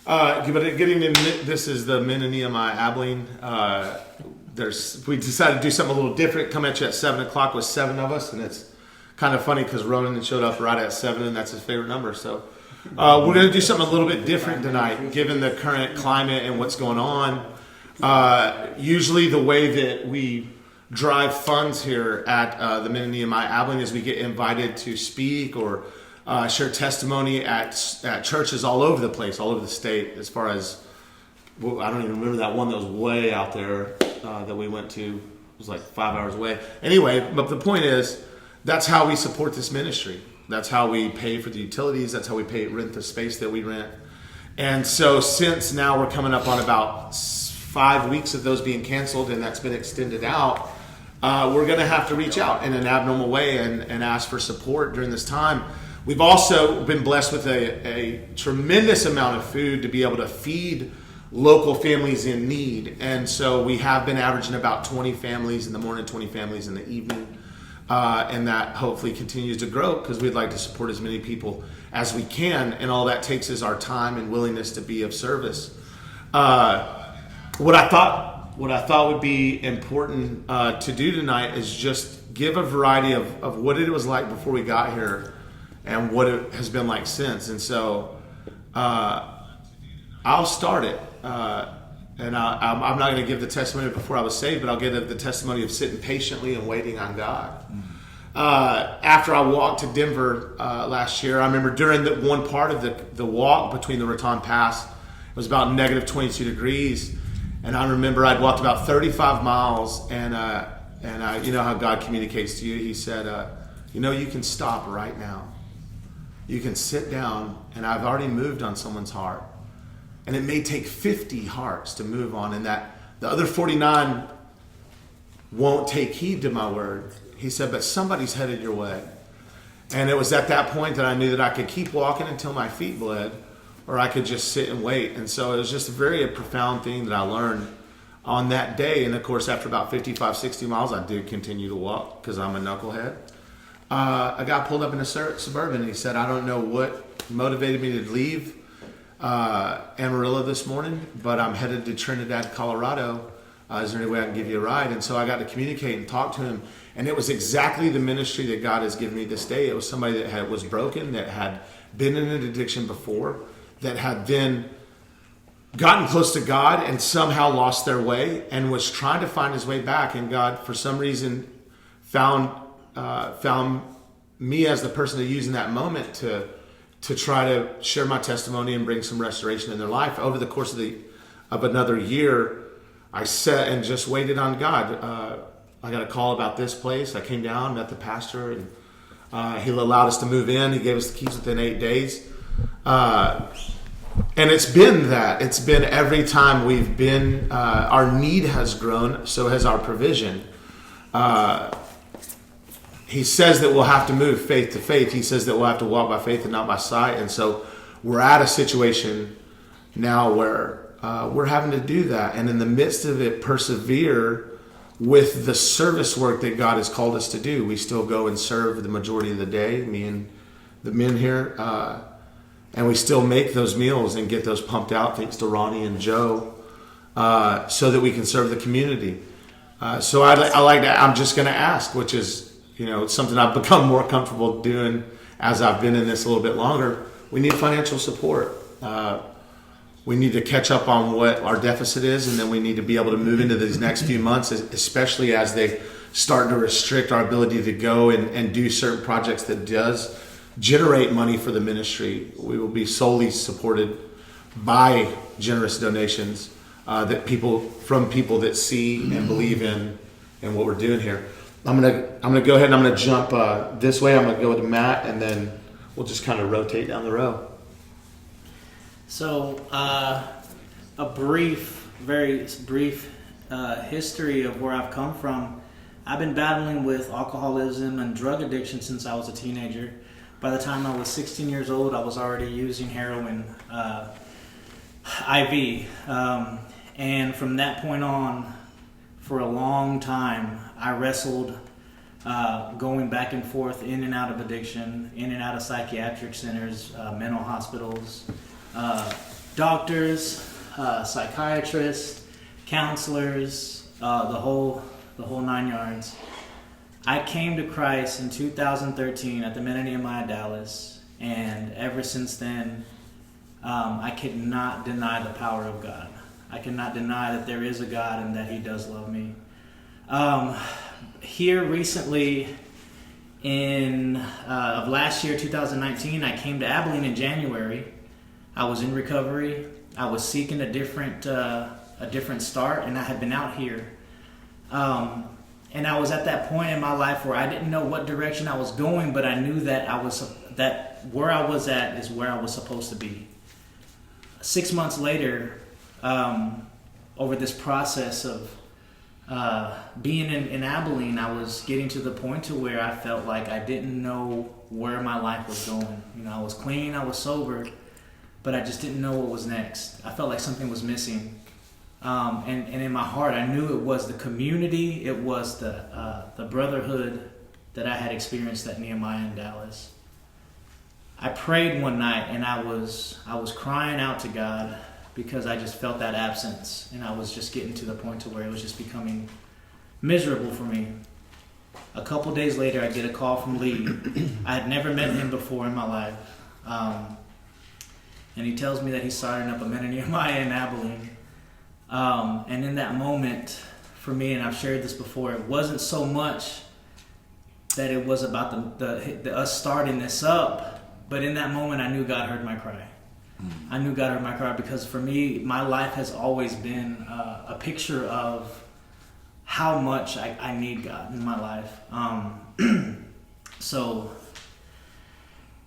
But getting in, this is the Men of Nehemiah Abilene. We decided to do something a little different. Come at you at 7 o'clock with 7 of us, and it's kind of funny because Ronan showed up right at 7, and that's his favorite number. So we're going to do something a little bit different tonight, given the current climate and what's going on. Usually the way that we drive funds here at the Men of Nehemiah Abilene is we get invited to speak or share testimony at churches all over the place, all over the state. As far as, well, I don't even remember that one that was way out there that we went to. It was like 5 hours away. Anyway, but the point is, that's how we support this ministry. That's how we pay for the utilities. That's how we rent the space that we rent. And so since now we're coming up on about 5 weeks of those being canceled, and that's been extended out, we're going to have to reach out in an abnormal way and ask for support during this time. We've also been blessed with a tremendous amount of food to be able to feed local families in need. And so we have been averaging about 20 families in the morning, 20 families in the evening. And that hopefully continues to grow because we'd like to support as many people as we can. And all that takes is our time and willingness to be of service. What I thought would be important to do tonight is just give a variety of what it was like before we got here and what it has been like since. And so I'll start it. And I'm not going to give the testimony before I was saved, but I'll give the testimony of sitting patiently and waiting on God. After I walked to Denver last year, I remember during the one part of the walk between the Raton Pass, it was about negative 22 degrees. And I remember I'd walked about 35 miles, and you know how God communicates to you. He said, you can stop right now. You can sit down, and I've already moved on someone's heart. And it may take 50 hearts to move on, and that the other 49 won't take heed to my word. He said, but somebody's headed your way. And it was at that point that I knew that I could keep walking until my feet bled, or I could just sit and wait. And so it was just a profound thing that I learned on that day. And of course, after about 55, 60 miles, I did continue to walk because I'm a knucklehead. A guy pulled up in a Suburban, and he said, I don't know what motivated me to leave Amarillo this morning, but I'm headed to Trinidad, Colorado. Is there any way I can give you a ride? And so I got to communicate and talk to him. And it was exactly the ministry that God has given me this day. It was somebody that was broken, that had been in an addiction before, that had then gotten close to God and somehow lost their way and was trying to find his way back. And God, for some reason, found me as the person to use in that moment to try to share my testimony and bring some restoration in their life. Over the course of another year, I sat and just waited on God. I got a call about this place. I came down, met the pastor, and he allowed us to move in. He gave us the keys within 8 days. And it's been that. It's been every time we've been, our need has grown, so has our provision. He says that we'll have to move faith to faith. He says that we'll have to walk by faith and not by sight. And so we're at a situation now where we're having to do that. And in the midst of it, persevere with the service work that God has called us to do. We still go and serve the majority of the day, me and the men here. And we still make those meals and get those pumped out, thanks to Ronnie and Joe, so that we can serve the community. So I'm just going to ask, which is, it's something I've become more comfortable doing as I've been in this a little bit longer. We need financial support. We need to catch up on what our deficit is, and then we need to be able to move into these next few months, especially as they start to restrict our ability to go and do certain projects that does generate money for the ministry. We will be solely supported by generous donations from people that see and believe in what we're doing here. I'm gonna go ahead and I'm gonna jump this way. I'm gonna go with Matt, and then we'll just kind of rotate down the row. So, a very brief history of where I've come from. I've been battling with alcoholism and drug addiction since I was a teenager. By the time I was 16 years old, I was already using heroin IV. And from that point on, for a long time, I wrestled going back and forth in and out of addiction, in and out of psychiatric centers, mental hospitals, doctors, psychiatrists, counselors, the whole 9 yards. I came to Christ in 2013 at the Men of Nehemiah Dallas, and ever since then, I could not deny the power of God. I cannot deny that there is a God and that He does love me. Here recently, of last year, 2019, I came to Abilene in January. I was in recovery. I was seeking a different start, and I had been out here. And I was at that point in my life where I didn't know what direction I was going, but I knew that where I was at is where I was supposed to be. 6 months later, over this process of being in Abilene, I was getting to the point to where I felt like I didn't know where my life was going. You know, I was clean, I was sober, but I just didn't know what was next. I felt like something was missing. And in my heart, I knew it was the community, it was the brotherhood that I had experienced at Nehemiah in Dallas. I prayed one night, and I was crying out to God because I just felt that absence, and I was just getting to the point to where it was just becoming miserable for me. A couple days later, I get a call from Lee. I had never met him before in my life, and he tells me that he's starting up a Men of Nehemiah in Abilene. And in that moment, for me, and I've shared this before, it wasn't so much that it was about the us starting this up, but in that moment, I knew God heard my cry. I knew God heard my cry because for me, my life has always been a picture of how much I need God in my life. So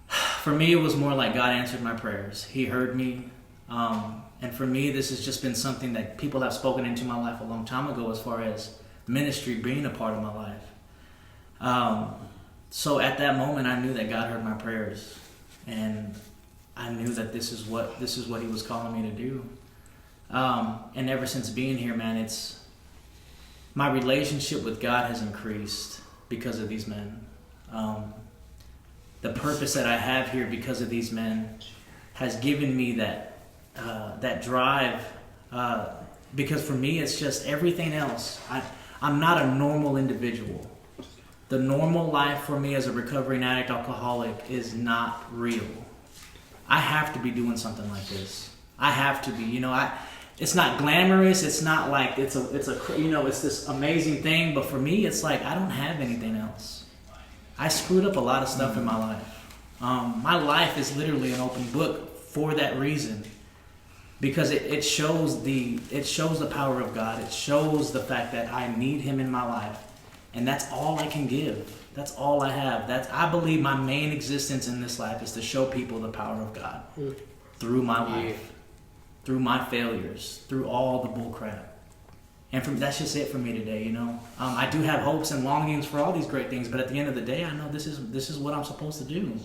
for me, it was more like God answered my prayers. He heard me. And for me, this has just been something that people have spoken into my life a long time ago as far as ministry being a part of my life. So at that moment, I knew that God heard my prayers. And I knew that this is what He was calling me to do. And ever since being here, man, my relationship with God has increased because of these men. The purpose that I have here because of these men has given me that drive. Because for me, it's just everything else. I'm not a normal individual. The normal life for me as a recovering addict alcoholic is not real. I have to be doing something like this. I have to be, it's not glamorous. It's not like it's this amazing thing. But for me, it's like I don't have anything else. I screwed up a lot of stuff in my life. My life is literally an open book for that reason, because it shows the power of God. It shows the fact that I need Him in my life, and that's all I can give. That's all I have. I believe my main existence in this life is to show people the power of God through my life, through my failures, through all the bull crap. And that's just it for me today, I do have hopes and longings for all these great things, but at the end of the day, I know this is what I'm supposed to do.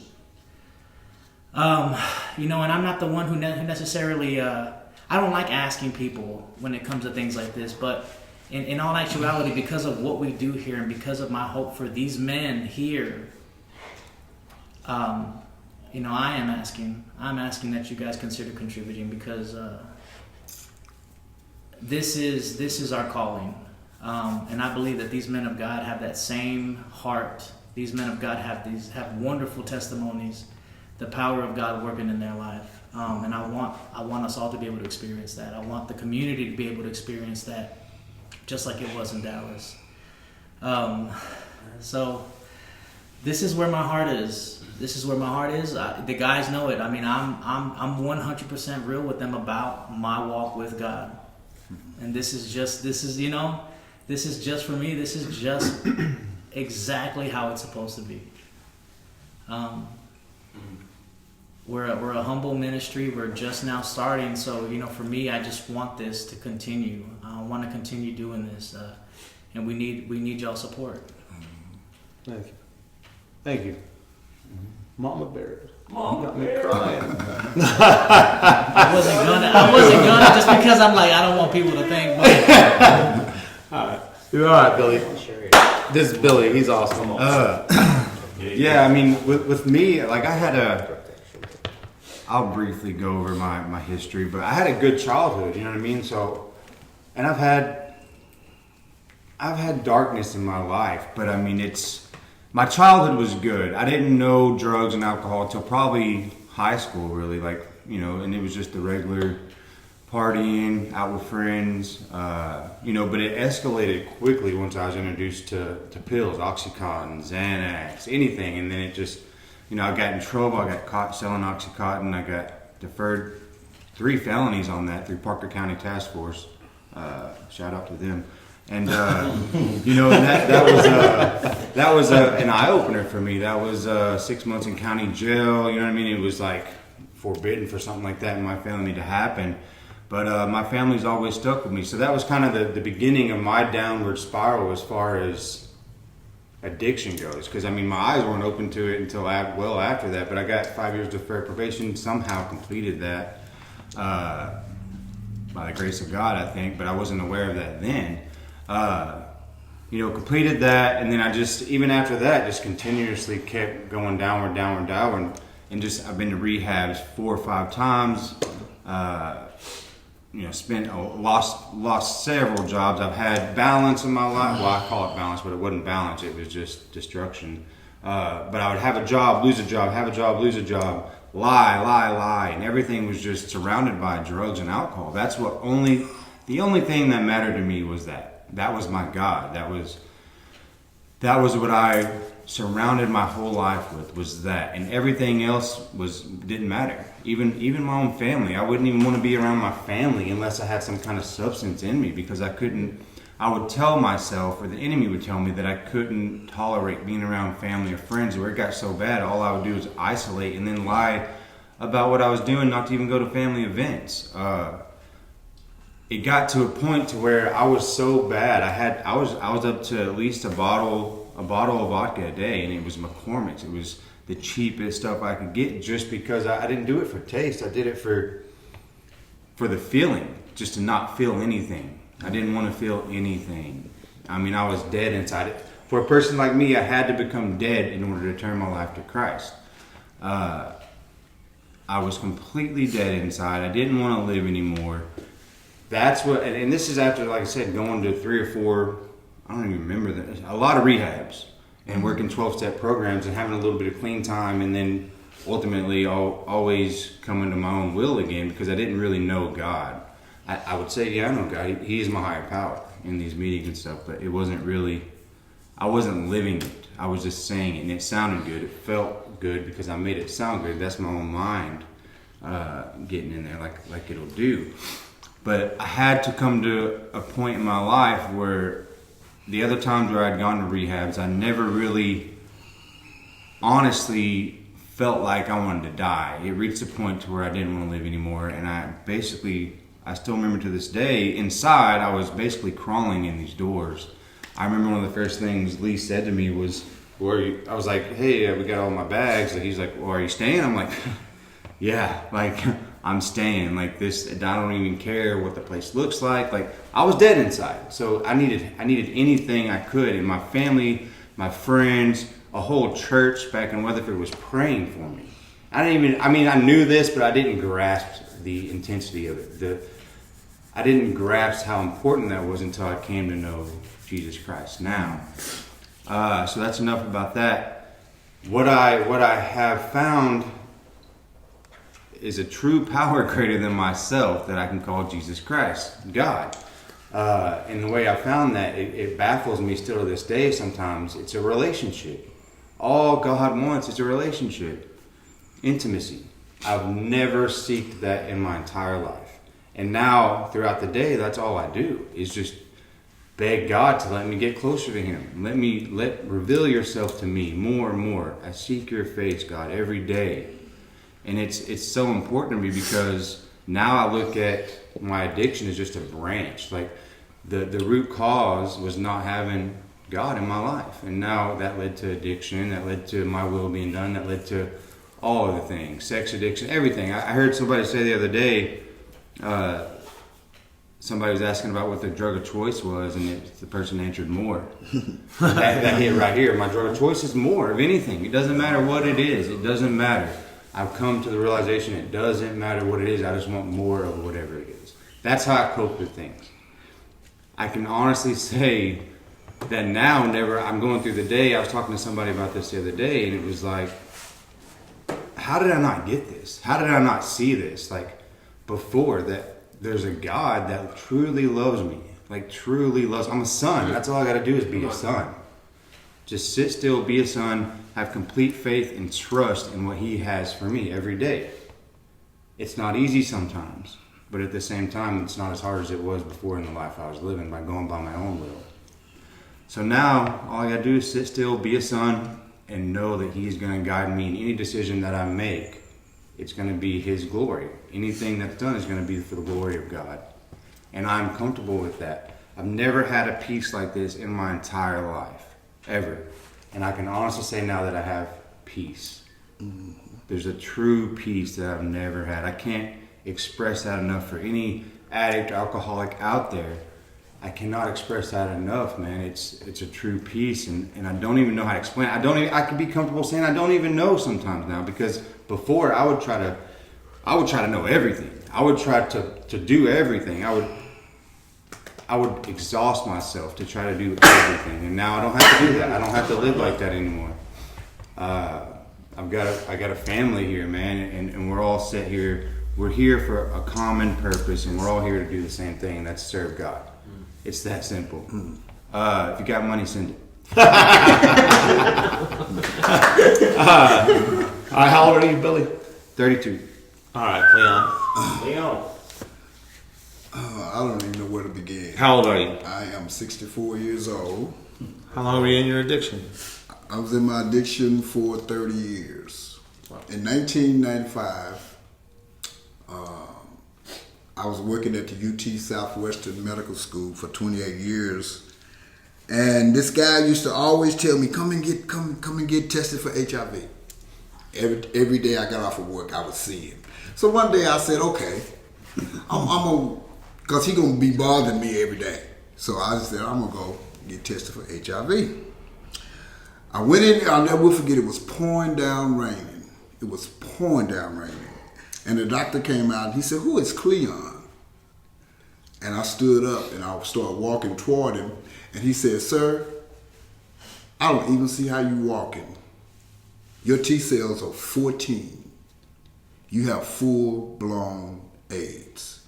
And I'm not the one who necessarily, I don't like asking people when it comes to things like this, but in all actuality, because of what we do here and because of my hope for these men here, I'm asking that you guys consider contributing, because this is our calling. And I believe that these men of God have that same heart. These men of God have wonderful testimonies, the power of God working in their life. And I want us all to be able to experience that. I want the community to be able to experience that, just like it was in Dallas. So this is where my heart is. This is where my heart is. The guys know it. I mean, I'm 100% real with them about my walk with God. And this is just for me. This is just exactly how it's supposed to be. We're a humble ministry. We're just now starting. So, for me, I just want this to continue. I want to continue doing this. And we need y'all support. Thank you. Thank you. Mama Bear. Mama got me crying. I wasn't gonna just because I'm like, I don't want people to think. But. All right. You're all right, Billy. This is Billy. He's awesome. Yeah, I mean, with me, like I I'll briefly go over my history, but I had a good childhood, you know what I mean? So, and I've had darkness in my life, but I mean, my childhood was good. I didn't know drugs and alcohol until probably high school, really, like, you know, and it was just the regular partying, out with friends, you know, but it escalated quickly once I was introduced to pills, Oxycontin, Xanax, anything, and then it just, you know, I got in trouble. I got caught selling Oxycontin. I got deferred 3 felonies on that through Parker County Task Force. Shout out to them. And you know, that was an eye opener for me. That was 6 months in county jail. You know what I mean? It was like forbidden for something like that in my family to happen. But my family's always stuck with me. So that was kind of the beginning of my downward spiral as far as addiction goes. Because, I mean, my eyes weren't open to it until well after that. But I got 5 years deferred probation, somehow completed that by the grace of God, I think. But I wasn't aware of that then. You know, completed that. And then I just, even after that, just continuously kept going downward. And just, I've been to rehabs 4 or 5 times. You know, lost several jobs. I've had balance in my life. Well, I call it balance, but it wasn't balance. It was just destruction. But I would have a job, lose a job, have a job, lose a job, lie, and everything was just surrounded by drugs and alcohol. That's the only thing that mattered to me was that. That was my God. That was what I surrounded my whole life with, was that, and everything else didn't matter. Even my own family, I wouldn't even want to be around my family unless I had some kind of substance in me, because I would tell myself, or the enemy would tell me, that I couldn't tolerate being around family or friends, where it got so bad all I would do was isolate and then lie about what I was doing, not to even go to family events. It got to a point to where I was so bad. I was up to at least a bottle of vodka a day, and it was McCormick's. It was the cheapest stuff I could get, just because I didn't do it for taste. I did it for the feeling, just to not feel anything. I didn't want to feel anything. I mean, I was dead inside. For a person like me, I had to become dead in order to turn my life to Christ. I was completely dead inside. I didn't want to live anymore. That's what, and this is after, like I said, going to 3 or 4, I don't even remember that, a lot of rehabs and working 12-step programs and having a little bit of clean time, and then ultimately always coming to my own will again, because I didn't really know God. I would say, yeah, I know God. He is my higher power in these meetings and stuff, but it wasn't really, I wasn't living it. I was just saying it, and it sounded good. It felt good because I made it sound good. That's my own mind getting in there like it'll do. But I had to come to a point in my life where the other times where I'd gone to rehabs, I never really honestly felt like I wanted to die. It reached a point to where I didn't want to live anymore, and I still remember to this day, inside I was basically crawling in these doors. I remember one of the first things Lee said to me was, I was like, hey, we got all my bags. And he's like, well, are you staying? I'm like, yeah, like, I'm staying. Like, this, I don't even care what the place looks like. Like, I was dead inside. So I needed anything I could. And my family, my friends, a whole church back in Weatherford was praying for me. I knew this, but I didn't grasp the intensity of it. I didn't grasp how important that was until I came to know Jesus Christ now. So that's enough about that. What I have found is a true power greater than myself that I can call Jesus Christ, God. And the way I found that, it baffles me still to this day sometimes. It's a relationship. All God wants is a relationship. Intimacy. I've never sought that in my entire life. And now, throughout the day, that's all I do, is just beg God to let me get closer to Him. Reveal yourself to me more and more. I seek your face, God, every day. And it's so important to me, because now I look at my addiction as just a branch. Like, the root cause was not having God in my life. And now that led to addiction, that led to my will being done, that led to all of the things, sex addiction, everything. I heard somebody say the other day, somebody was asking about what their drug of choice was, and the person answered more. that hit right here. My drug of choice is more of anything. It doesn't matter what it is. It doesn't matter. I've come to the realization it doesn't matter what it is. I just want more of whatever it is. That's how I cope with things. I can honestly say that now, I'm going through the day. I was talking to somebody about this the other day, and it was like, how did I not get this? How did I not see this? Like, before that, there's a God that truly loves me. Like, truly loves. I'm a son. That's all I got to do is be a son. Just sit still, be a son, have complete faith and trust in what He has for me every day. It's not easy sometimes, but at the same time, it's not as hard as it was before in the life I was living by going by my own will. So now, all I got to do is sit still, be a son, and know that He's going to guide me in any decision that I make. It's going to be His glory. Anything that's done is going to be for the glory of God. And I'm comfortable with that. I've never had a peace like this in my entire life, ever. And I can honestly say now that I have peace. There's a true peace that I've never had. I can't express that enough for any addict or alcoholic out there. I cannot express that enough, man. It's a true peace, and I don't even know how to explain it. I can be comfortable saying I don't even know sometimes now, because before I would try to know everything. I would try to do everything. I would exhaust myself to try to do everything, and now I don't have to do that. I don't have to live like that anymore. I got a family here, man, and we're all set here. We're here for a common purpose, and we're all here to do the same thing, and that's serve God. It's that simple. If you got money, send it. All right, how old are you, Billy? 32. All right, Leon. Leon. I don't even know where to begin. How old are you? I am 64 years old. How long were you in your addiction? I was in my addiction for 30 years. In 1995, I was working at the UT Southwestern Medical School for 28 years. And this guy used to always tell me, come and get tested for HIV. Every day I got off of work, I would see him. So one day I said, okay, I'm gonna, cause he gonna be bothering me every day. So I just said, I'm gonna go get tested for HIV. I went in there, I'll never forget, it was pouring down raining. It was pouring down raining. And the doctor came out and he said, who is Cleon? And I stood up and I started walking toward him. And he said, sir, I don't even see how you walking. Your T cells are 14. You have full-blown AIDS.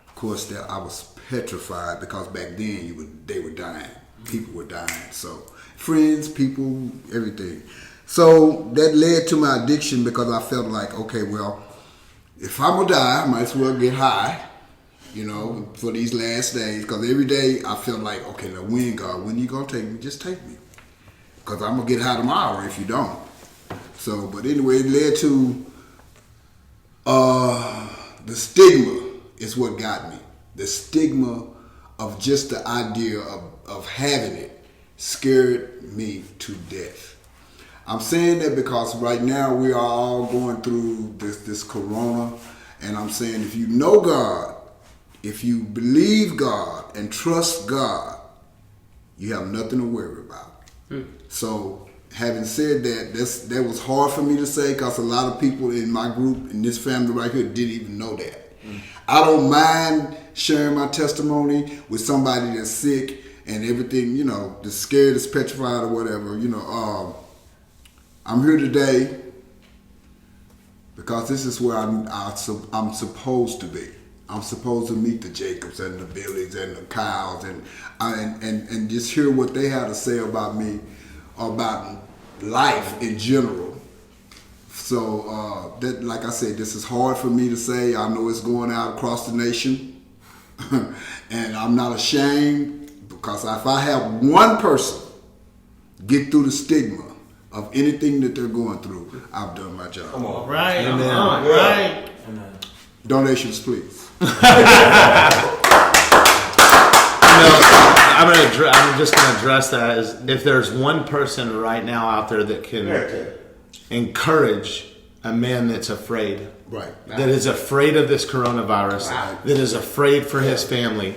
Of course, I was petrified because back then they were dying. People were dying. So friends, people, everything. So that led to my addiction because I felt like, okay, well, if I'm gonna die, I might as well get high, for these last days. Because every day I felt like, okay, now when you gonna take me? Just take me. Because I'm gonna get high tomorrow if you don't. So, but anyway, it led to the stigma is what got me. The stigma of just the idea of having it scared me to death. I'm saying that because right now we are all going through this corona, and I'm saying if you know God, if you believe God and trust God, you have nothing to worry about. So having said that, that was hard for me to say because a lot of people in my group, in this family right here, didn't even know that. I don't mind sharing my testimony with somebody that's sick and everything, that's scared, that's petrified or whatever, I'm here today because this is where I'm supposed to be. I'm supposed to meet the Jacobs and the Billies and the Kyles and just hear what they have to say about me, about life in general. So that, like I said, this is hard for me to say. I know it's going out across the nation, and I'm not ashamed because if I have one person get through the stigma of anything that they're going through, I've done my job. Come on. Right. Right. Donations, please. I'm just going to address that as if there's one person right now out there that can encourage a man that's afraid, Right. that is afraid of this coronavirus, that is afraid for his family,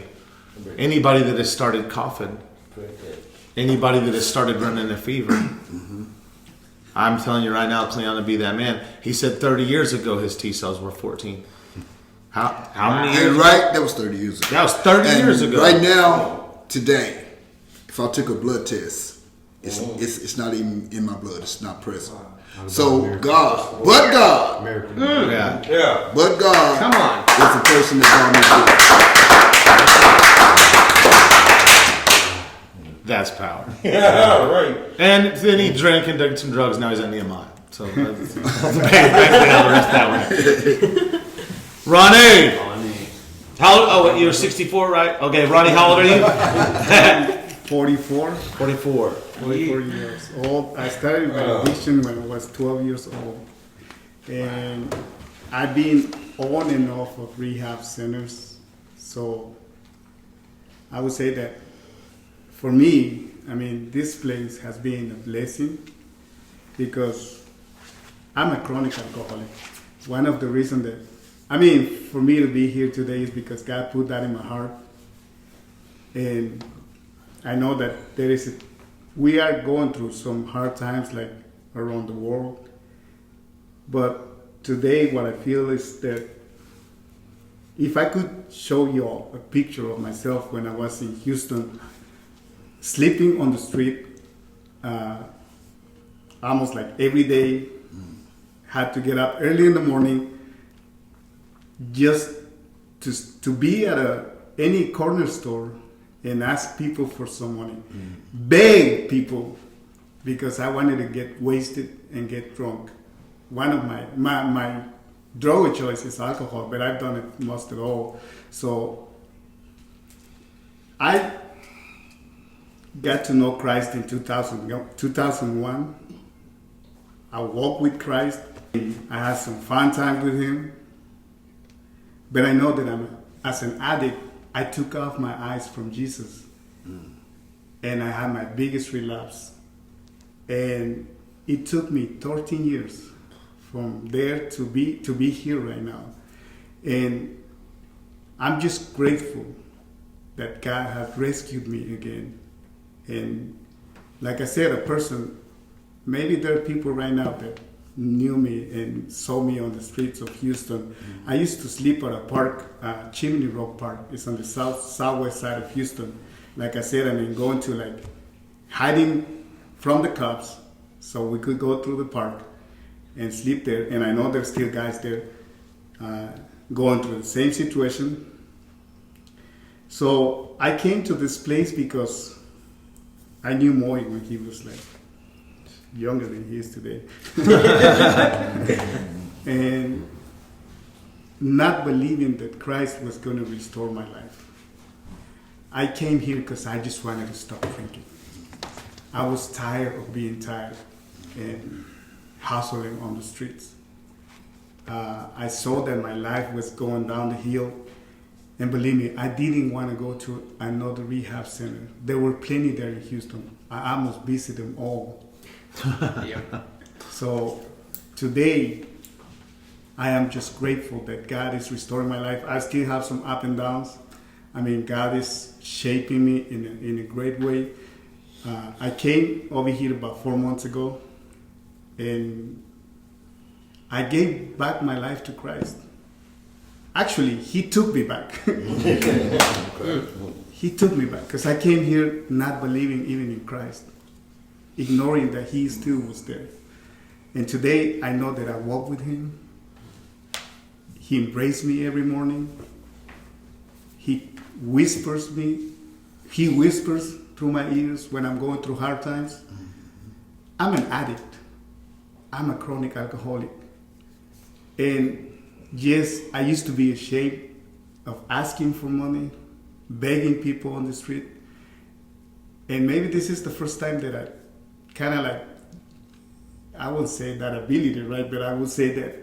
anybody that has started coughing, anybody that has started running a fever. I'm telling you right now, Cleon to be that man. He said 30 years ago his T cells were 14. How many years? And right, that was 30 years ago. That was 30 And years ago. Right now, today, if I took a blood test, it's not even in my blood. It's not present. So God, but God, Yeah. but God, Come on. is the person that brought me through. That's power. Yeah, right. And then he drank and did some drugs. Now he's at Nehemiah. So that's basically how the rest of that went. Ronnie! How old? Oh, you're 64, right? Okay, Ronnie, how old are you? 44, 44. 44 years old. I started my addiction when I was 12 years old. And I've been on and off of rehab centers. So I would say that for me, I mean, this place has been a blessing because I'm a chronic alcoholic. One of the reasons that, I mean, for me to be here today is because God put that in my heart. And I know that we are going through some hard times like around the world. But today what I feel is that if I could show you all a picture of myself when I was in Houston, sleeping on the street, almost like every day, had to get up early in the morning just to be at any corner store and ask people for some money, beg people because I wanted to get wasted and get drunk. One of my drug of choice is alcohol, but I've done it most of all. So I got to know Christ in 2001. I walked with Christ. I had some fun time with him. But I know that as an addict, I took off my eyes from Jesus. And I had my biggest relapse. And it took me 13 years from there to be here right now. And I'm just grateful that God has rescued me again. And like I said, maybe there are people right now that knew me and saw me on the streets of Houston. I used to sleep at a park, Chimney Rock Park. It's on the southwest side of Houston. Like I said, I mean, going to like hiding from the cops so we could go through the park and sleep there. And I know there's still guys there going through the same situation. So I came to this place because I knew Moy when he was like younger than he is today. And not believing that Christ was going to restore my life. I came here because I just wanted to stop drinking. I was tired of being tired and hustling on the streets. I saw that my life was going down the hill. And believe me, I didn't want to go to another rehab center. There were plenty there in Houston. I almost visited them all. So today, I am just grateful that God is restoring my life. I still have some up and downs. I mean, God is shaping me in a great way. I came over here about 4 months ago, and I gave back my life to Christ. Actually, he took me back. He took me back because I came here not believing even in Christ, ignoring that he still was there. And today I know that I walk with him. He embraces me every morning. He whispers through my ears when I'm going through hard times. I'm an addict. I'm a chronic alcoholic. And yes, I used to be ashamed of asking for money, begging people on the street. And maybe this is the first time that I kind of like, I won't say that ability, right? But I would say that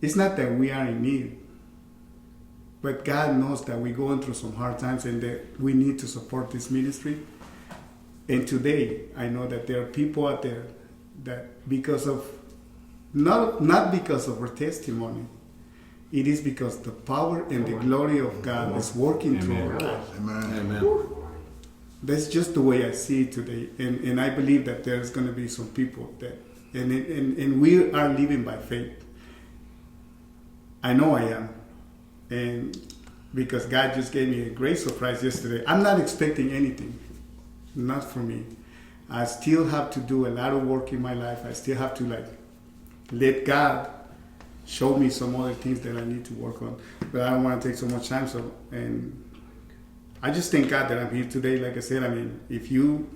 it's not that we are in need, but God knows that we're going through some hard times and that we need to support this ministry. And today, I know that there are people out there that because of, not because of our testimony, it is because the power and the glory of God is working through our lives. Amen. That's just the way I see it today. And I believe that there's going to be some people that and we are living by faith. I know I am, and because God just gave me a great surprise yesterday. I'm not expecting anything, not for me. I still have to do a lot of work in my life. I still have to let God show me some other things that I need to work on. But I don't want to take so much time. And I just thank God that I'm here today. Like I said, I mean, if you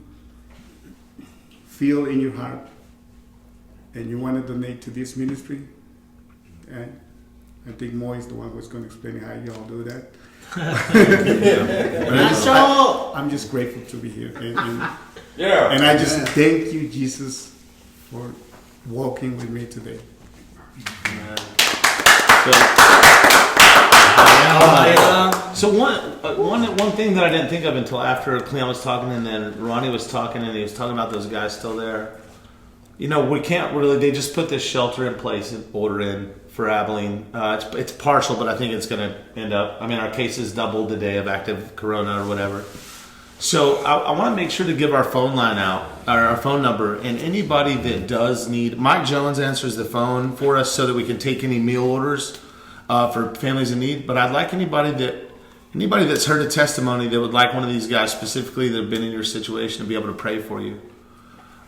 feel in your heart and you want to donate to this ministry, and I think Mo is the one who's going to explain how y'all do that. I'm just grateful to be here. And I just thank you, Jesus, for walking with me today. So one thing that I didn't think of until after Cleon was talking and then Ronnie was talking and he was talking about those guys still there. You know, we can't really. They just put this shelter in place and order in for Abilene. It's partial, but I think it's going to end up. I mean, our cases doubled today of active corona or whatever. So I want to make sure to give our phone line out, or our phone number, and anybody that does need. Mike Jones answers the phone for us so that we can take any meal orders for families in need. But I'd like anybody that's heard a testimony that would like one of these guys specifically that have been in your situation to be able to pray for you.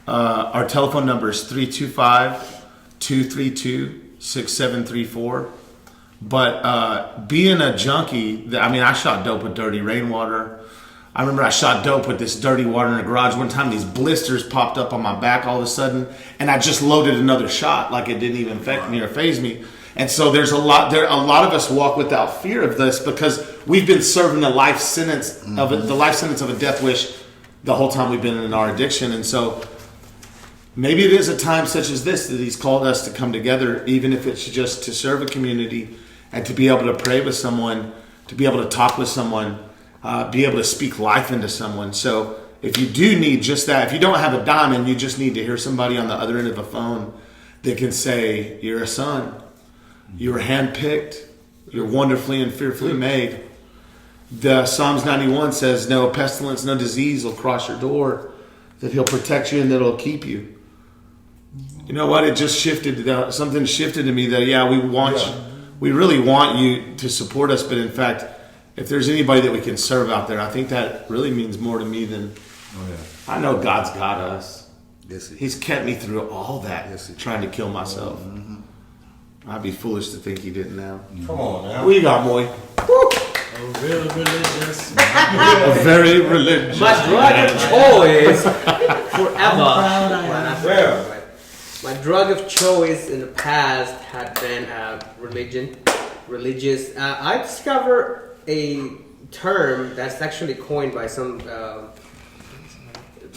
Our telephone number is 325-232-6734. But being a junkie, I shot dope with dirty rainwater. I remember I shot dope with this dirty water in the garage one time. These blisters popped up on my back all of a sudden, and I just loaded another shot like it didn't even affect me or faze me. And so there's a lot of us walk without fear of this because we've been serving the life sentence of a death wish the whole time we've been in our addiction. And so maybe it is a time such as this that he's called us to come together, even if it's just to serve a community and to be able to pray with someone, to be able to talk with someone, be able to speak life into someone. So if you do need just that, if you don't have a dime and you just need to hear somebody on the other end of a phone that can say, you're a son, you're handpicked, you're wonderfully and fearfully made. The Psalms 91 says, no pestilence, no disease will cross your door, that he'll protect you and that he'll keep you. You know what? It just shifted. Something shifted to me that, we really want you to support us, but in fact, if there's anybody that we can serve out there, I think that really means more to me than. I know God's got us. Yes, He's kept me through all that, trying to kill myself. Mm-hmm. I'd be foolish to think He didn't now. Come on now. What you got, Moy? Real religious. Very religious. My drug of choice forever. Yeah. My drug of choice in the past had been religious. I discovered a term that's actually coined by some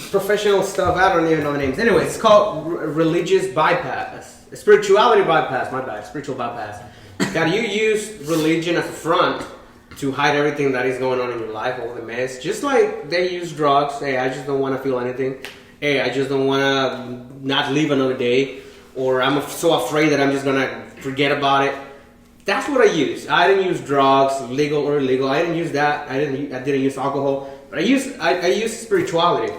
professional stuff. I don't even know the names. Anyway, it's called religious bypass. Spirituality bypass. My bad. Spiritual bypass. That you use religion as a front to hide everything that is going on in your life, all the mess. Just like they use drugs. Hey, I just don't want to feel anything. Hey, I just don't want to not live another day. Or I'm so afraid that I'm just going to forget about it. That's what I use. I didn't use drugs, legal or illegal. I didn't use that. I didn't use alcohol. But I used spirituality.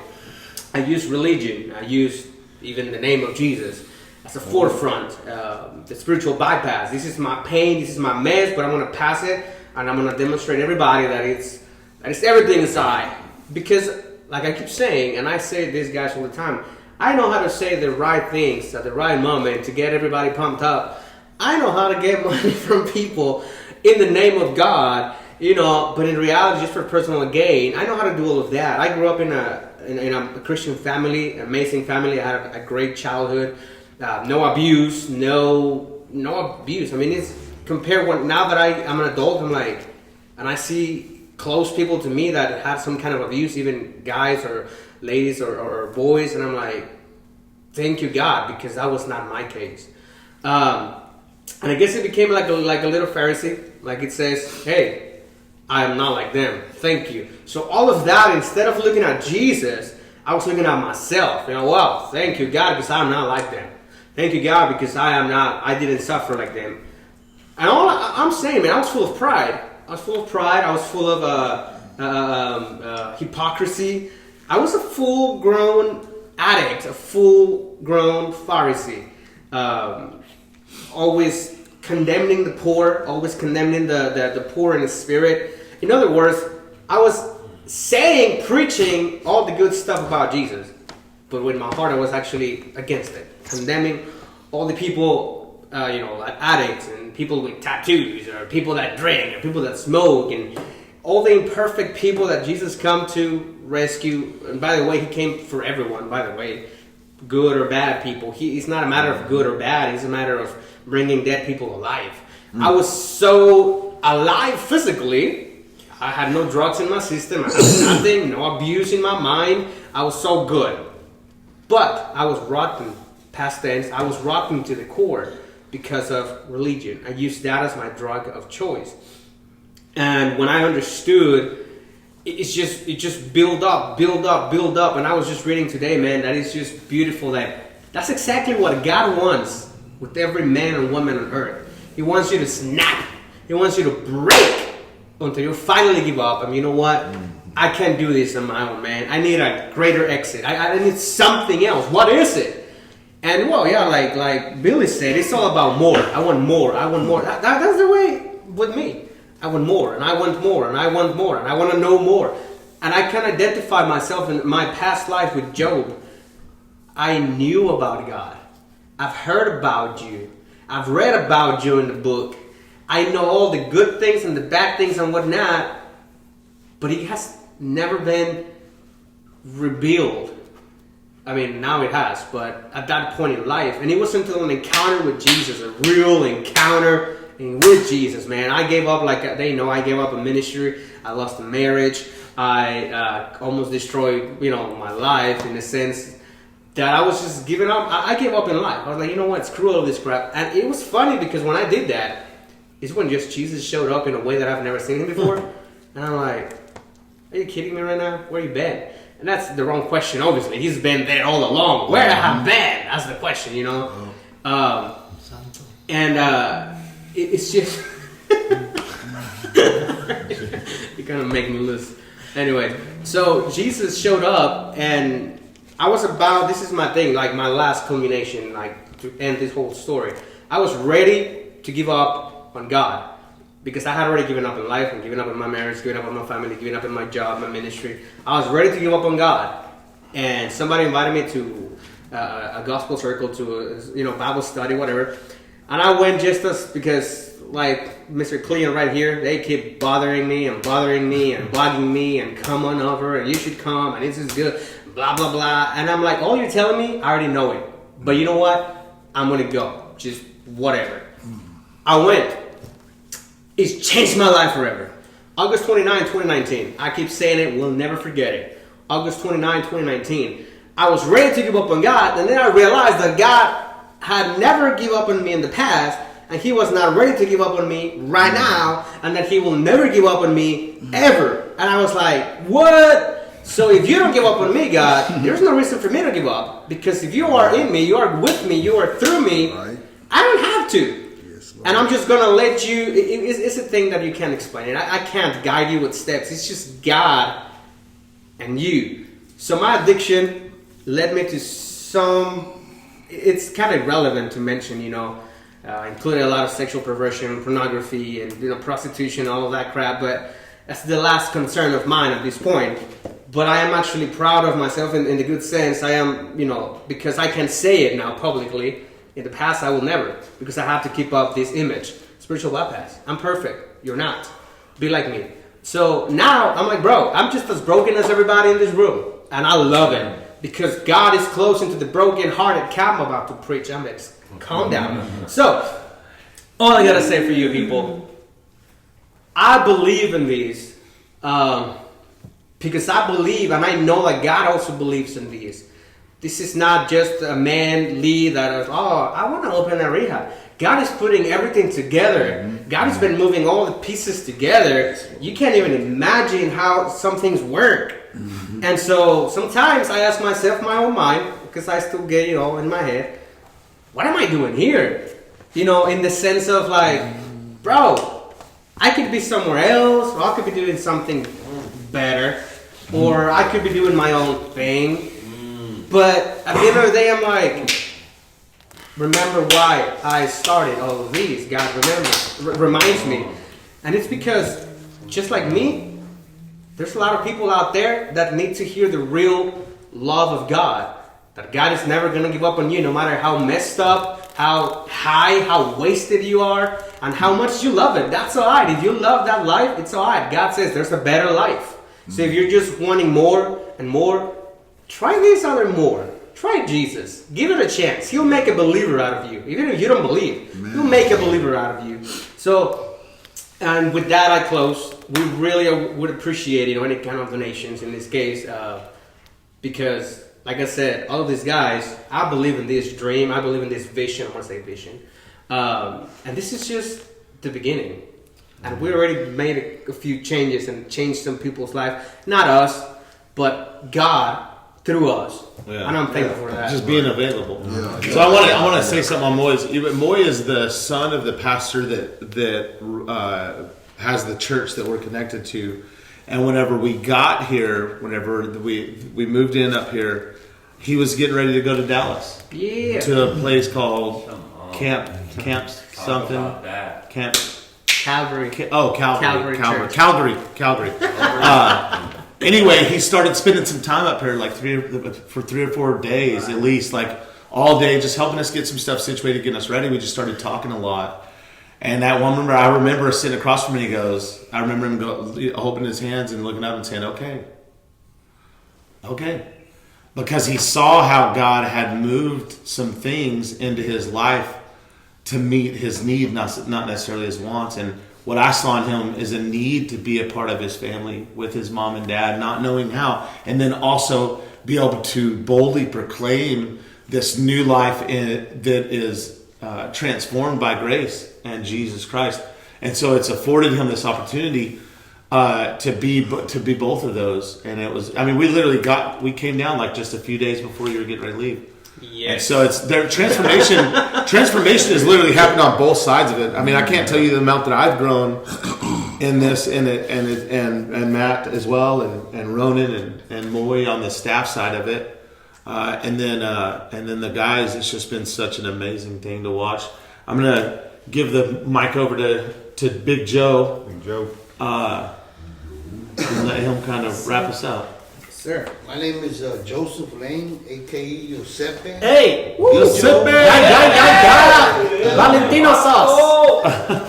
I used religion. I used even the name of Jesus as a forefront. The spiritual bypass. This is my pain. This is my mess. But I'm going to pass it. And I'm going to demonstrate everybody that it's everything inside. Because, like I keep saying, and I say these guys all the time, I know how to say the right things at the right moment to get everybody pumped up. I know how to get money from people in the name of God, but in reality, just for personal gain. I know how to do all of that. I grew up in a Christian family, amazing family. I had a great childhood. No abuse, no abuse. I mean, it's compared now that I'm an adult, I'm like, and I see close people to me that have some kind of abuse, even guys or ladies or boys, and I'm like, thank you, God, because that was not my case. And I guess it became like a little Pharisee. Like it says, hey, I am not like them. Thank you. So all of that, instead of looking at Jesus, I was looking at myself. Wow, thank you, God, because I'm not like them. Thank you, God, because I didn't suffer like them. And all I'm saying, man, I was full of pride. I was full of hypocrisy. I was a full-grown addict, a full-grown Pharisee, always condemning the poor, always condemning the poor in the spirit. In other words, I was saying, preaching all the good stuff about Jesus, but with my heart I was actually against it, condemning all the people, like addicts and people with tattoos, or people that drink, or people that smoke, and all the imperfect people that Jesus come to rescue. And by the way, he came for everyone, by the way, good or bad people. It's not a matter of good or bad, it's a matter of bringing dead people alive. I was so alive physically. I had no drugs in my system, I had nothing, no abuse in my mind. I was so good. But I was rotten, past tense, I was rotten to the core because of religion. I used that as my drug of choice. And when I understood, it just build up. And I was just reading today, man, that is just beautiful. That's exactly what God wants with every man and woman on earth. He wants you to snap. He wants you to break until you finally give up. And you know what? I can't do this on my own, man. I need a greater exit. I need something else. What is it? And well, yeah, like Billy said, it's all about more. I want more. That's the way with me. I want more, and I want more, and I want more, and I want to know more. And I can identify myself in my past life with Job. I knew about God. I've heard about you. I've read about you in the book. I know all the good things and the bad things and whatnot. But it has never been revealed. I mean, now it has, but at that point in life. And it wasn't until an encounter with Jesus, a real encounter with Jesus, man. I gave up, like they know, I gave up a ministry. I lost a marriage. I almost destroyed, my life in the sense that I was just giving up. I gave up in life. I was like, you know what? Screw all this crap. And it was funny because when I did that, it's when just Jesus showed up in a way that I've never seen him before. And I'm like, are you kidding me right now? Where you been? And that's the wrong question, obviously. He's been there all along. Where have I been? That's the question, It's just... You're gonna make me lose. Anyway, so Jesus showed up, and I was about... This is my thing, like my last culmination, like to end this whole story. I was ready to give up on God. Because I had already given up in life and given up on my marriage, given up on my family, given up on my job, my ministry. I was ready to give up on God. And somebody invited me to a gospel circle, to a Bible study, whatever. And I went just because, like Mr. Cleon right here, they keep bothering me and bugging me and come on over and you should come and this is good, blah, blah, blah. And I'm like, all you're telling me, I already know it. But you know what? I'm going to go. Just whatever. I went. It's changed my life forever. August 29, 2019. I keep saying it, we'll never forget it. August 29, 2019. I was ready to give up on God, and then I realized that God had never given up on me in the past, and he was not ready to give up on me right now, and that he will never give up on me ever. And I was like, what? So if you don't give up on me, God, there's no reason for me to give up. Because if you are in me, you are with me, you are through me, right. I don't have to. And I'm just going to let you... It's a thing that you can't explain. I can't guide you with steps. It's just God and you. So my addiction led me to some... It's kind of relevant to mention, including a lot of sexual perversion, pornography, and prostitution, all of that crap. But that's the last concern of mine at this point. But I am actually proud of myself in the good sense. I am, because I can say it now publicly. In the past, I will never, because I have to keep up this image. Spiritual bypass. I'm perfect. You're not. Be like me. So now, I'm like, bro, I'm just as broken as everybody in this room. And I love it. Because God is close into the broken-hearted camp. I'm about to preach. I'm like, calm down. So, all I gotta say for you people, I believe in these. Because I believe, and I know that God also believes in these. This is not just a man lead that is, I want to open a rehab. God is putting everything together. Mm-hmm. God has been moving all the pieces together. You can't even imagine how some things work. Mm-hmm. And so sometimes I ask myself my own mind, because I still get it all in my head, what am I doing here? In the sense of like, bro, I could be somewhere else, or I could be doing something better, or I could be doing my own thing. But at the end of the day, I'm like, remember why I started all of these. God reminds me. And it's because, just like me, there's a lot of people out there that need to hear the real love of God. That God is never going to give up on you, no matter how messed up, how high, how wasted you are, and how much you love it. That's alright. If you love that life, it's alright. God says there's a better life. So if you're just wanting more and more, try this other more. Try Jesus. Give it a chance. He'll make a believer out of you. Even if you don't believe, He'll make a believer out of you. So, and with that I close. We really would appreciate any kind of donations in this case, because, like I said, all of these guys, I believe in this dream. I believe in this vision. I want to say vision. And this is just the beginning. And we already made a few changes and changed some people's life. Not us, but God through us. Yeah. And I'm thankful for that. Just being available. Yeah. So I want to say something on Moy. Moy is the son of the pastor that has the church that we're connected to. And whenever we got here, whenever we moved in up here, he was getting ready to go to Dallas. Yeah. To a place called Camp something. Camp. Calvary. Calvary. Church. Calgary. Anyway, he started spending some time up here, like 3 or 4 days at least, like all day, just helping us get some stuff situated, getting us ready. We just started talking a lot. And that one, I remember sitting across from him. I remember him opening his hands and looking up and saying, "Okay," because he saw how God had moved some things into his life to meet his need, not necessarily his wants. And what I saw in him is a need to be a part of his family with his mom and dad, not knowing how, and then also be able to boldly proclaim this new life that is transformed by grace and Jesus Christ. And so it's afforded him this opportunity to be both of those. And it was, we came down like just a few days before you were getting ready to leave. Yes. And so it's their transformation is literally happening on both sides of it. I mean, I can't tell you the amount that I've grown in this, and Matt as well, and Ronan and Moy on the staff side of it. And then the guys, it's just been such an amazing thing to watch. I'm gonna give the mic over to Big Joe. Big Joe. And let him kind of wrap us up. Sir, my name is Joseph Lane, a.k.a. Giuseppe. Hey! Giuseppe! Valentino sauce!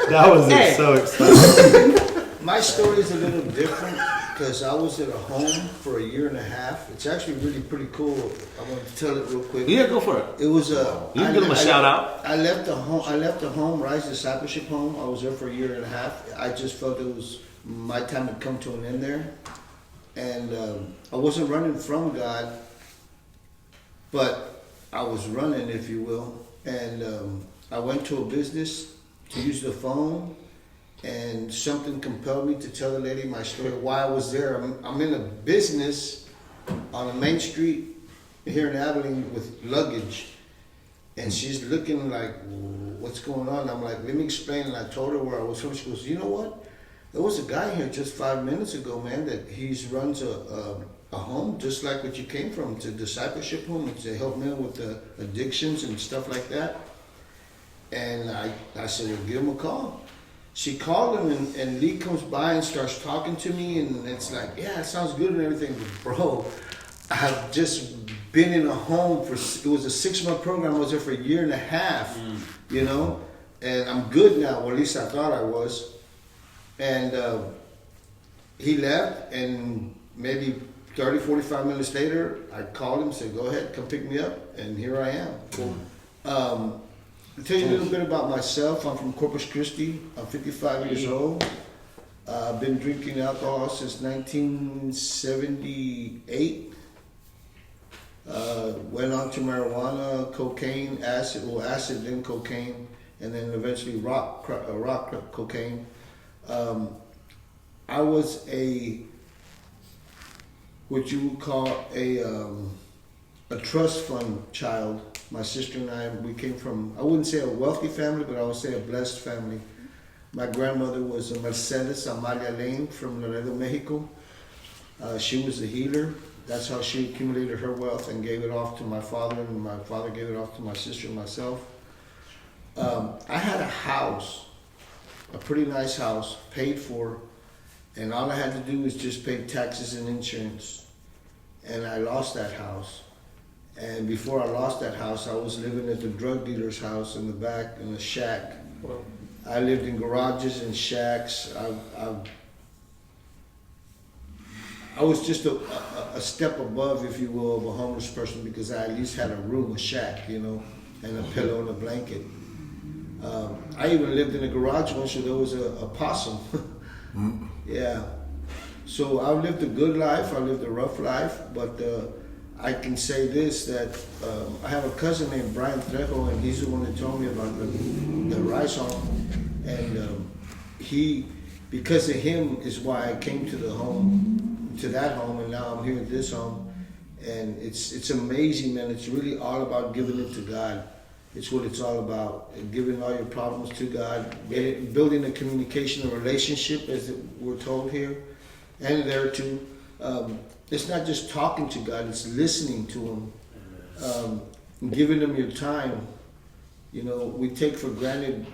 That was so exciting. My story is a little different because I was at a home for a year and a half. It's actually really pretty cool. I'm going to tell it real quick. Yeah, go for it. It was You can give him a shout out. I left the home, Rise Discipleship Home. I was there for a year and a half. I just felt it was my time had come to an end there. And I wasn't running from God, but I was running, if you will. And I went to a business to use the phone, and something compelled me to tell the lady my story, why I was there. I'm in a business on a main street here in Abilene with luggage, and she's looking like, what's going on? I'm like, let me explain. And I told her where I was from. She goes, you know what? There was a guy here just 5 minutes ago, man, that he runs a home just like what you came from. It's a discipleship home. It's to help men with addictions and stuff like that. And I said, well, give him a call. She called him, and Lee comes by and starts talking to me, and it's like, yeah, it sounds good and everything, but bro, I've just been in a home it was a 6-month program. I was there for a year and a half, you know, and I'm good now, or at least I thought I was. And he left, and maybe 30, 45 minutes later, I called him, said, go ahead, come pick me up, and here I am. I'll tell you a little bit about myself. I'm from Corpus Christi. I'm 55 years old. I've been drinking alcohol since 1978. Went on to marijuana, cocaine, acid, then cocaine, and then eventually rock cocaine. I was what you would call a trust fund child. My sister and I, we came from, I wouldn't say a wealthy family, but I would say a blessed family. My grandmother was a Mercedes Amalia Lane from Laredo, Mexico. She was a healer. That's how she accumulated her wealth and gave it off to my father, and my father gave it off to my sister and myself. I had a house, a pretty nice house, paid for, and all I had to do was just pay taxes and insurance. And I lost that house. And before I lost that house, I was living at the drug dealer's house in the back in a shack. I lived in garages and shacks. I was just a step above, if you will, of a homeless person, because I at least had a room, a shack, you know, and a pillow and a blanket. I even lived in a garage once where there was a possum. Yeah. So I've lived a good life. I lived a rough life, but I can say this, that I have a cousin named Brian Trejo, and he's the one that told me about the rice home. And he, because of him, is why I came to the home, to that home, and now I'm here at this home. And it's amazing, man. It's really all about giving it to God. It's what it's all about, and giving all your problems to God, building a communication, a relationship, as we're told here, and there too. It's not just talking to God; it's listening to Him, giving Him your time. You know, we take for granted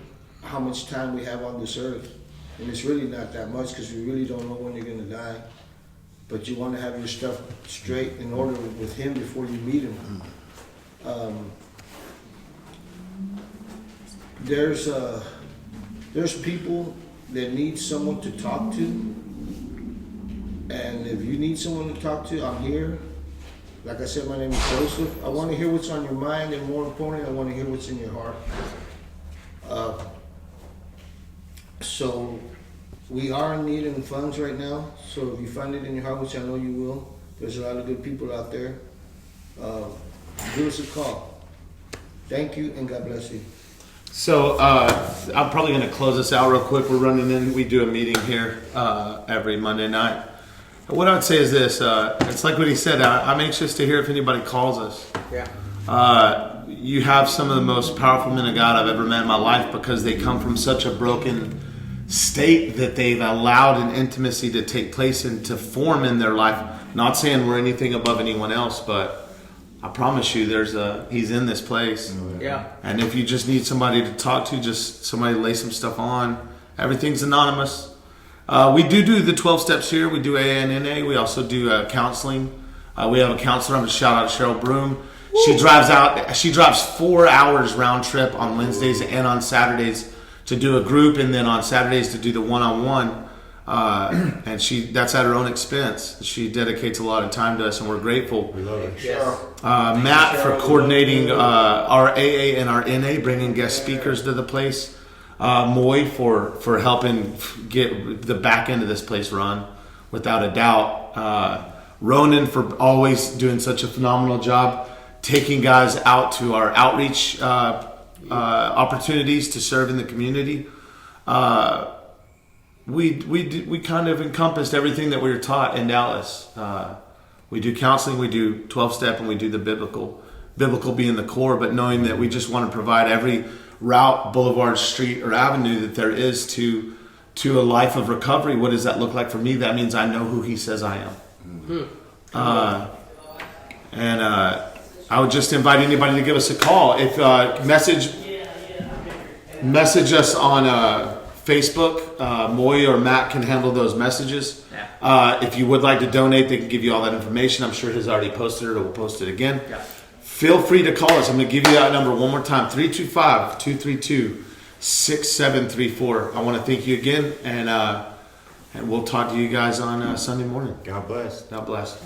how much time we have on this earth, and it's really not that much, because we really don't know when you're going to die. But you want to have your stuff straight in order with Him before you meet Him. There's people that need someone to talk to, and if you need someone to talk to, I'm here. Like I said, my name is Joseph. I want to hear what's on your mind, and more importantly, I want to hear what's in your heart. So we are in need of funds right now. So if you find it in your heart, which I know you will, there's a lot of good people out there. Give us a call. Thank you, and God bless you. So I'm probably going to close this out real quick. We're running in. We do a meeting here every Monday night. What I would say is this. It's like what he said. I'm anxious to hear if anybody calls us. Yeah. You have some of the most powerful men of God I've ever met in my life, because they come from such a broken state that they've allowed an intimacy to take place and to form in their life. Not saying we're anything above anyone else, but I promise you, he's in this place. Yeah. And if you just need somebody to talk to, just somebody to lay some stuff on. Everything's anonymous. We do the 12 steps here. We do AA and NA. We also do counseling. We have a counselor. I'm going to shout out Cheryl Broom. Woo. She drives 4 hours round trip on Wednesdays and on Saturdays to do a group, and then on Saturdays to do the one-on-one. And that's at her own expense. She dedicates a lot of time to us, and we're grateful. We love it. Yes. Matt for coordinating our AA and our NA, bringing guest speakers to the place. Moy for helping get the back end of this place run, without a doubt. Ronan for always doing such a phenomenal job, taking guys out to our outreach opportunities to serve in the community. We kind of encompassed everything that we were taught in Dallas. We do counseling, we do 12-step, and we do the biblical being the core, but knowing that we just want to provide every route, boulevard, street, or avenue that there is to a life of recovery. What does that look like for me? That means I know who He says I am. And I would just invite anybody to give us a call. If message us on Facebook. Moy or Matt can handle those messages. If you would like to donate, they can give you all that information. I'm sure he's already posted it, or will post it again. Yeah. Feel free to call us. I'm going to give you that number one more time, 325-232-6734. I want to thank you again, and we'll talk to you guys on Sunday morning. God bless. God bless.